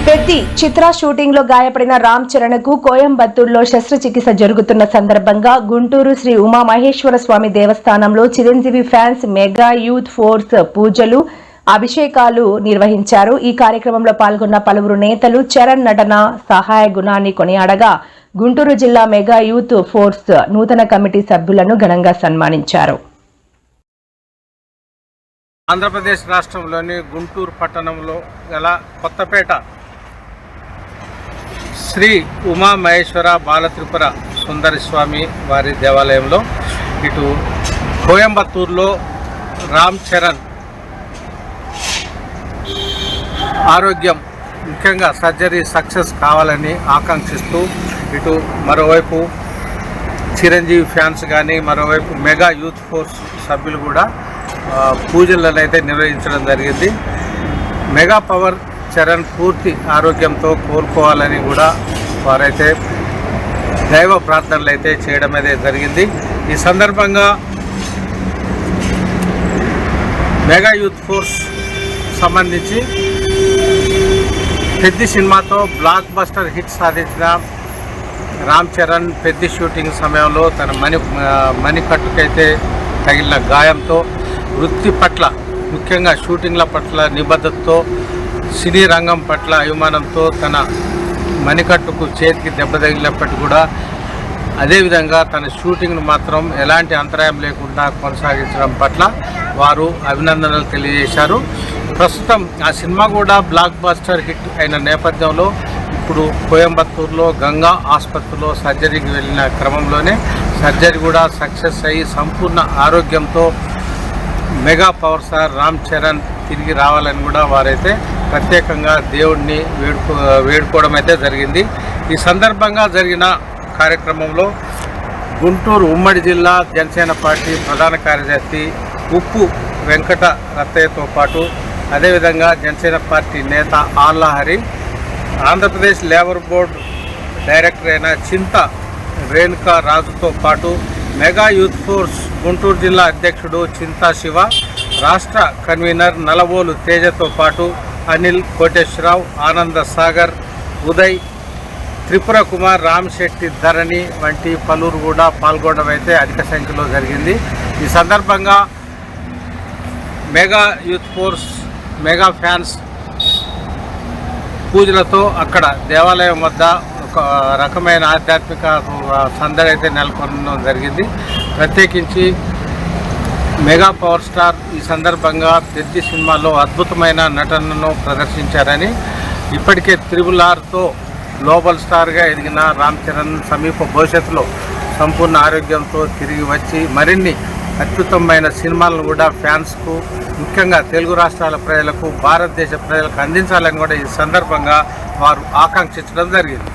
పెద్ది చిత్ర shooting లో గాయపడిన రామ్ చరణ్ కు కోయంబత్తూరులో శస్త్రచికిత్స జరుగుతున్న సందర్భంగా గుంటూరు శ్రీ ఉమా మహేశ్వర స్వామి దేవస్థానంలో Chiranjeevi fans mega youth force పూజలు అభిషేకాలు నిర్వహించారు. ఈ కార్యక్రమంలో పాల్గొన్న పలువురు నేతలు చరణ్ నటన సహాయ గుణాన్ని కొనియాడగా గుంటూరు జిల్లా మెగా యూత్ ఫోర్స్ నూతన కమిటీ సభ్యులను ఘనంగా సన్మానించారు. ఆంధ్రప్రదేశ్ రాష్ట్రంలోని గుంటూరు పట్టణంలో గల కొత్తపేట శ్రీ ఉమా మహేశ్వర బాలత్రిపుర సుందరి స్వామి వారి దేవాలయంలో ఇటు కోయంబత్తూరులో రామ్ చరణ్ ఆరోగ్యం ముఖ్యంగా సర్జరీ సక్సెస్ కావాలని ఆకాంక్షిస్తూ ఇటు మరోవైపు చిరంజీవి ఫ్యాన్స్ కానీ మరోవైపు మెగా యూత్ ఫోర్స్ సభ్యులు కూడా పూజలను అయితే నిర్వహించడం జరిగింది. మెగా పవర్ చరణ్ పూర్తి ఆరోగ్యంతో కోలుకోవాలని కూడా వారైతే దైవ ప్రార్థనలు అయితే చేయడం అయితే జరిగింది. ఈ సందర్భంగా మెగా యూత్ ఫోర్స్ సంబంధించి పెద్ది సినిమాతో బ్లాక్ బస్టర్ హిట్ సాధించిన రామ్ చరణ్ పెద్ది షూటింగ్ సమయంలో తన మణికట్టుకైతే తగిలిన గాయంతో వృత్తి పట్ల ముఖ్యంగా షూటింగ్ల పట్ల నిబద్ధతతో సినీ రంగం పట్ల అభిమానంతో తన మణికట్టుకు చేతికి దెబ్బ తగిలినప్పటికీ కూడా అదేవిధంగా తన షూటింగ్ను మాత్రం ఎలాంటి అంతరాయం లేకుండా కొనసాగించడం పట్ల వారు అభినందనలు తెలియజేశారు. ప్రస్తుతం ఆ సినిమా కూడా బ్లాక్ బస్టర్ హిట్ అయిన నేపథ్యంలో ఇప్పుడు కోయంబత్తూరులో గంగా ఆసుపత్రిలో సర్జరీకి వెళ్ళిన క్రమంలోనే సర్జరీ కూడా సక్సెస్ అయ్యి సంపూర్ణ ఆరోగ్యంతో mega power star Ram Charan తిరిగి రావాలని కూడా వారైతే ప్రత్యేకంగా దేవుడిని వేడుకోవడం అయితే జరిగింది. ఈ సందర్భంగా జరిగిన కార్యక్రమంలో గుంటూరు ఉమ్మడి జిల్లా జనసేన పార్టీ ప్రధాన కార్యదర్శి ఉప్పు వెంకట రత్తయ్యతో పాటు అదేవిధంగా జనసేన పార్టీ నేత ఆల్లాహరి, ఆంధ్రప్రదేశ్ లేబర్ బోర్డు డైరెక్టర్ అయిన చింత రేణుకా రాజుతో పాటు మెగా యూత్ ఫోర్స్ గుంటూరు జిల్లా అధ్యక్షుడు చింతా శివ, రాష్ట్ర కన్వీనర్ నలవోలు తేజతో పాటు అనిల్ కోటేశ్వరరావు, ఆనంద సాగర్, ఉదయ్, త్రిపుర కుమార్, రామ్ శెట్టి, ధరణి వంటి పలువురు కూడా పాల్గొనడం అయితే అధిక సంఖ్యలో జరిగింది. ఈ సందర్భంగా mega youth force mega fans పూజలతో అక్కడ దేవాలయం వద్ద ఒక రకమైన ఆధ్యాత్మిక సందడి అయితే నెలకొనడం జరిగింది. ప్రత్యేకించి మెగా పవర్ స్టార్ ఈ సందర్భంగా పెద్ది సినిమాలో అద్భుతమైన నటనను ప్రదర్శించారని, ఇప్పటికే RRRతో గ్లోబల్ స్టార్గా ఎదిగిన రామ్ చరణ్ సమీప భవిష్యత్తులో సంపూర్ణ ఆరోగ్యంతో తిరిగి వచ్చి మరిన్ని అద్భుతమైన సినిమాలను కూడా ఫ్యాన్స్కు ముఖ్యంగా తెలుగు రాష్ట్రాల ప్రజలకు భారతదేశ ప్రజలకు అందించాలని కూడా ఈ సందర్భంగా వారు ఆకాంక్షించడం జరిగింది.